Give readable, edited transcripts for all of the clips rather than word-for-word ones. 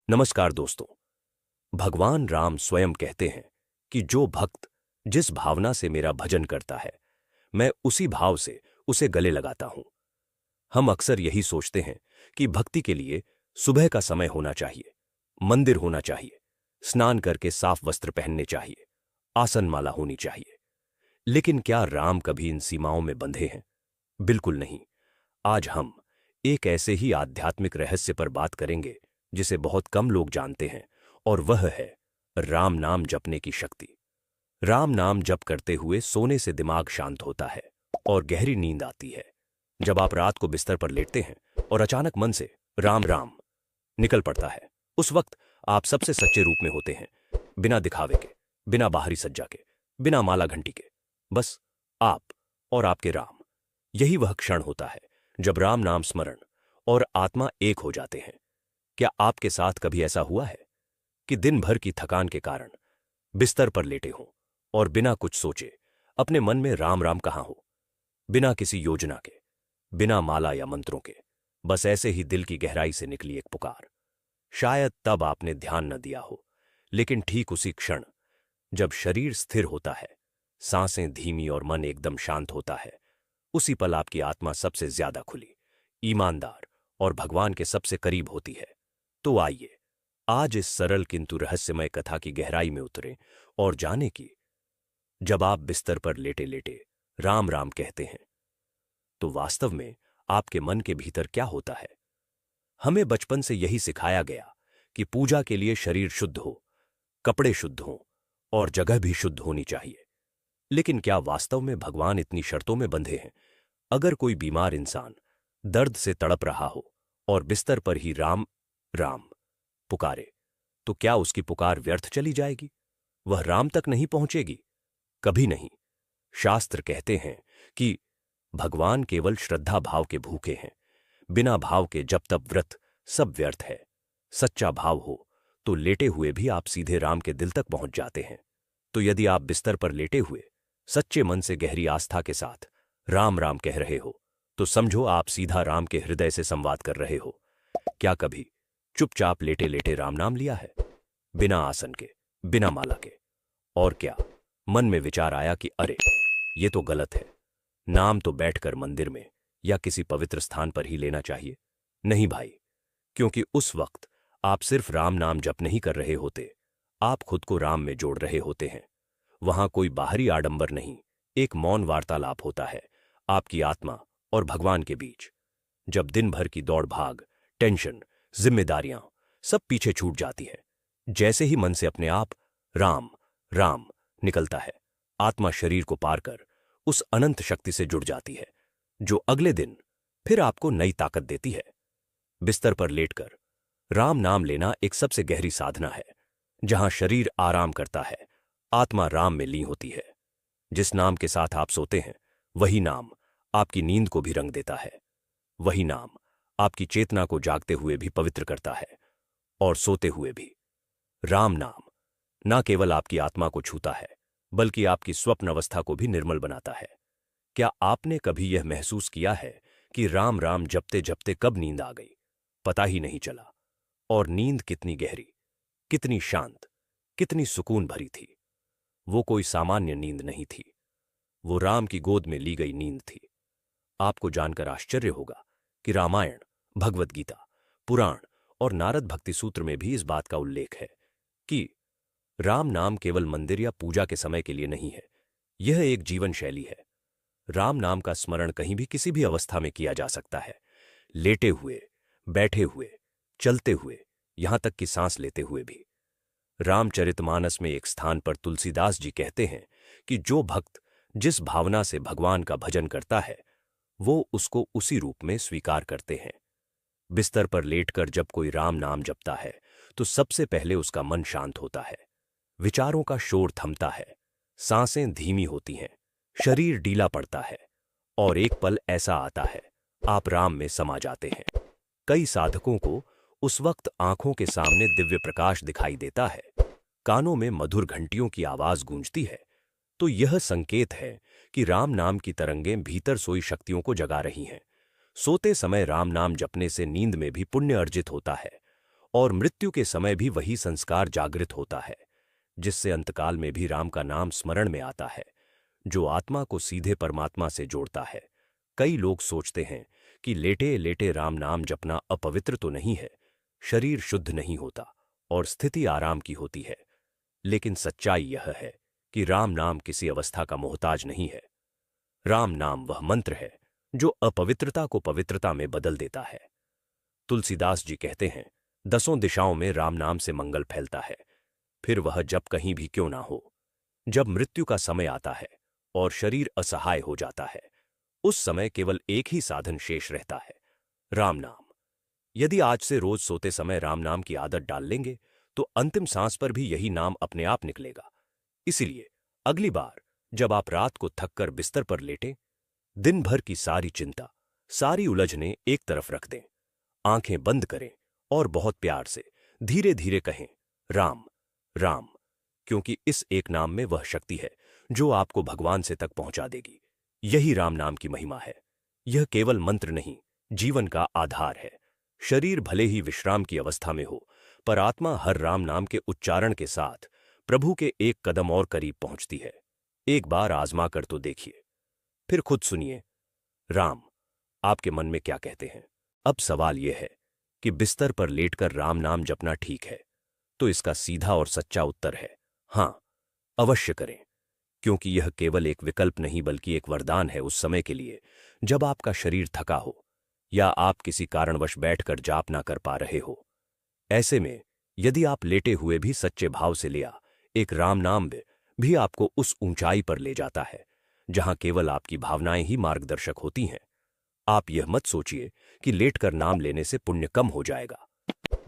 नमस्कार दोस्तों। भगवान राम स्वयं कहते हैं कि जो भक्त जिस भावना से मेरा भजन करता है, मैं उसी भाव से उसे गले लगाता हूं। हम अक्सर यही सोचते हैं कि भक्ति के लिए सुबह का समय होना चाहिए, मंदिर होना चाहिए, स्नान करके साफ वस्त्र पहनने चाहिए, आसन माला होनी चाहिए। लेकिन क्या राम कभी इन सीमाओं में बंधे हैं? बिल्कुल नहीं। आज हम एक ऐसे ही आध्यात्मिक रहस्य पर बात करेंगे जिसे बहुत कम लोग जानते हैं, और वह है राम नाम जपने की शक्ति। राम नाम जप करते हुए सोने से दिमाग शांत होता है और गहरी नींद आती है। जब आप रात को बिस्तर पर लेटते हैं और अचानक मन से राम राम निकल पड़ता है, उस वक्त आप सबसे सच्चे रूप में होते हैं, बिना दिखावे के, बिना बाहरी सज्जा के, बिना माला घंटी के। बस आप और आपके राम। यही वह क्षण होता है जब राम नाम स्मरण और आत्मा एक हो जाते हैं। क्या आपके साथ कभी ऐसा हुआ है कि दिन भर की थकान के कारण बिस्तर पर लेटे हों और बिना कुछ सोचे अपने मन में राम राम कहा हो, बिना किसी योजना के, बिना माला या मंत्रों के, बस ऐसे ही दिल की गहराई से निकली एक पुकार? शायद तब आपने ध्यान न दिया हो, लेकिन ठीक उसी क्षण जब शरीर स्थिर होता है, सांसें धीमी और मन एकदम शांत होता है, उसी पल आपकी आत्मा सबसे ज्यादा खुली, ईमानदार और भगवान के सबसे करीब होती है। तो आइए आज इस सरल किंतु रहस्यमय कथा की गहराई में उतरें और जानें कि जब आप बिस्तर पर लेटे लेटे राम राम कहते हैं, तो वास्तव में आपके मन के भीतर क्या होता है। हमें बचपन से यही सिखाया गया कि पूजा के लिए शरीर शुद्ध हो, कपड़े शुद्ध हों और जगह भी शुद्ध होनी चाहिए। लेकिन क्या वास्तव में भगवान इतनी शर्तों में बंधे हैं? अगर कोई बीमार इंसान दर्द से तड़प रहा हो और बिस्तर पर ही राम राम पुकारे, तो क्या उसकी पुकार व्यर्थ चली जाएगी? वह राम तक नहीं पहुंचेगी? कभी नहीं। शास्त्र कहते हैं कि भगवान केवल श्रद्धा भाव के भूखे हैं। बिना भाव के जप तप व्रत सब व्यर्थ है। सच्चा भाव हो तो लेटे हुए भी आप सीधे राम के दिल तक पहुंच जाते हैं। तो यदि आप बिस्तर पर लेटे हुए सच्चे मन से गहरी आस्था के साथ राम राम कह रहे हो, तो समझो आप सीधा राम के हृदय से संवाद कर रहे हो। क्या कभी चुपचाप लेटे लेटे राम नाम लिया है, बिना आसन के, बिना माला के? और क्या मन में विचार आया कि अरे ये तो गलत है, नाम तो बैठकर मंदिर में या किसी पवित्र स्थान पर ही लेना चाहिए? नहीं भाई, क्योंकि उस वक्त आप सिर्फ राम नाम जप नहीं कर रहे होते, आप खुद को राम में जोड़ रहे होते हैं। वहां कोई बाहरी आडंबर नहीं, एक मौन वार्तालाप होता है आपकी आत्मा और भगवान के बीच। जब दिन भर की दौड़ भाग, टेंशन, जिम्मेदारियां सब पीछे छूट जाती है, जैसे ही मन से अपने आप राम राम निकलता है, आत्मा शरीर को पार कर उस अनंत शक्ति से जुड़ जाती है जो अगले दिन फिर आपको नई ताकत देती है। बिस्तर पर लेटकर राम नाम लेना एक सबसे गहरी साधना है। जहां शरीर आराम करता है, आत्मा राम में लीन होती है। जिस नाम के साथ आप सोते हैं, वही नाम आपकी नींद को भी रंग देता है। वही नाम आपकी चेतना को जागते हुए भी पवित्र करता है और सोते हुए भी। राम नाम ना केवल आपकी आत्मा को छूता है, बल्कि आपकी स्वप्न अवस्था को भी निर्मल बनाता है। क्या आपने कभी यह महसूस किया है कि राम राम जपते जपते कब नींद आ गई, पता ही नहीं चला? और नींद कितनी गहरी, कितनी शांत, कितनी सुकून भरी थी। वो कोई सामान्य नींद नहीं थी, वो राम की गोद में ली गई नींद थी। आपको जानकर आश्चर्य होगा कि रामायण, भगवत गीता, पुराण और नारद भक्ति सूत्र में भी इस बात का उल्लेख है कि राम नाम केवल मंदिर या पूजा के समय के लिए नहीं है, यह एक जीवन शैली है। राम नाम का स्मरण कहीं भी किसी भी अवस्था में किया जा सकता है, लेटे हुए, बैठे हुए, चलते हुए, यहां तक कि सांस लेते हुए भी। रामचरितमानस में एक स्थान पर तुलसीदास जी कहते हैं कि जो भक्त जिस भावना से भगवान का भजन करता है, वो उसको उसी रूप में स्वीकार करते हैं। बिस्तर पर लेटकर जब कोई राम नाम जपता है, तो सबसे पहले उसका मन शांत होता है, विचारों का शोर थमता है, सांसें धीमी होती हैं, शरीर ढीला पड़ता है, और एक पल ऐसा आता है आप राम में समा जाते हैं। कई साधकों को उस वक्त आंखों के सामने दिव्य प्रकाश दिखाई देता है, कानों में मधुर घंटियों की आवाज गूंजती है। तो यह संकेत है कि राम नाम की तरंगें भीतर सोई शक्तियों को जगा रही हैं। सोते समय राम नाम जपने से नींद में भी पुण्य अर्जित होता है और मृत्यु के समय भी वही संस्कार जागृत होता है, जिससे अंतकाल में भी राम का नाम स्मरण में आता है, जो आत्मा को सीधे परमात्मा से जोड़ता है। कई लोग सोचते हैं कि लेटे लेटे राम नाम जपना अपवित्र तो नहीं है, शरीर शुद्ध नहीं होता और स्थिति आराम की होती है। लेकिन सच्चाई यह है कि राम नाम किसी अवस्था का मोहताज नहीं है। राम नाम वह मंत्र है जो अपवित्रता को पवित्रता में बदल देता है। तुलसीदास जी कहते हैं, 10 दिशाओं में राम नाम से मंगल फैलता है, फिर वह जब कहीं भी क्यों ना हो। जब मृत्यु का समय आता है और शरीर असहाय हो जाता है, उस समय केवल एक ही साधन शेष रहता है, राम नाम। यदि आज से रोज सोते समय राम नाम की आदत डाल लेंगे तो अंतिम सांस पर भी यही नाम अपने आप निकलेगा। इसीलिए अगली बार जब आप रात को थककर बिस्तर पर लेटें, दिन भर की सारी चिंता, सारी उलझनें एक तरफ रख दें, आंखें बंद करें और बहुत प्यार से धीरे धीरे कहें, राम राम, क्योंकि इस एक नाम में वह शक्ति है जो आपको भगवान से तक पहुंचा देगी। यही राम नाम की महिमा है। यह केवल मंत्र नहीं, जीवन का आधार है। शरीर भले ही विश्राम की अवस्था में हो, पर आत्मा हर राम नाम के उच्चारण के साथ प्रभु के एक कदम और करीब पहुंचती है। एक बार आजमा कर तो देखिए, फिर खुद सुनिए राम आपके मन में क्या कहते हैं। अब सवाल यह है कि बिस्तर पर लेटकर राम नाम जपना ठीक है? तो इसका सीधा और सच्चा उत्तर है हां, अवश्य करें, क्योंकि यह केवल एक विकल्प नहीं बल्कि एक वरदान है उस समय के लिए जब आपका शरीर थका हो या आप किसी कारणवश बैठकर जाप ना कर पा रहे हो। ऐसे में यदि आप लेटे हुए भी सच्चे भाव से लिया, एक राम नाम भी आपको उस ऊंचाई पर ले जाता है जहां केवल आपकी भावनाएं ही मार्गदर्शक होती हैं। आप यह मत सोचिए कि लेटकर नाम लेने से पुण्य कम हो जाएगा।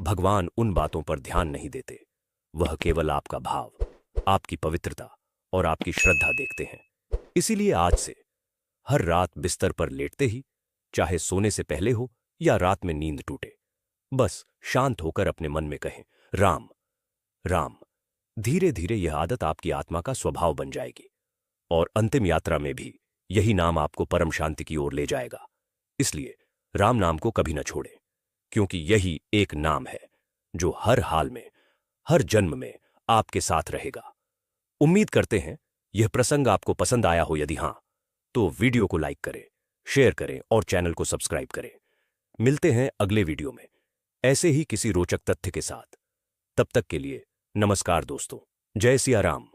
भगवान उन बातों पर ध्यान नहीं देते, वह केवल आपका भाव, आपकी पवित्रता और आपकी श्रद्धा देखते हैं। इसीलिए आज से हर रात बिस्तर पर लेटते ही, चाहे सोने से पहले हो या रात में नींद टूटे, बस शांत होकर अपने मन में कहें राम राम। धीरे धीरे यह आदत आपकी आत्मा का स्वभाव बन जाएगी और अंतिम यात्रा में भी यही नाम आपको परम शांति की ओर ले जाएगा। इसलिए राम नाम को कभी न छोड़ें, क्योंकि यही एक नाम है जो हर हाल में, हर जन्म में आपके साथ रहेगा। उम्मीद करते हैं यह प्रसंग आपको पसंद आया हो। यदि हां, तो वीडियो को लाइक करें, शेयर करें और चैनल को सब्सक्राइब करें। मिलते हैं अगले वीडियो में ऐसे ही किसी रोचक तथ्य के साथ। तब तक के लिए नमस्कार दोस्तों। जय सिया राम।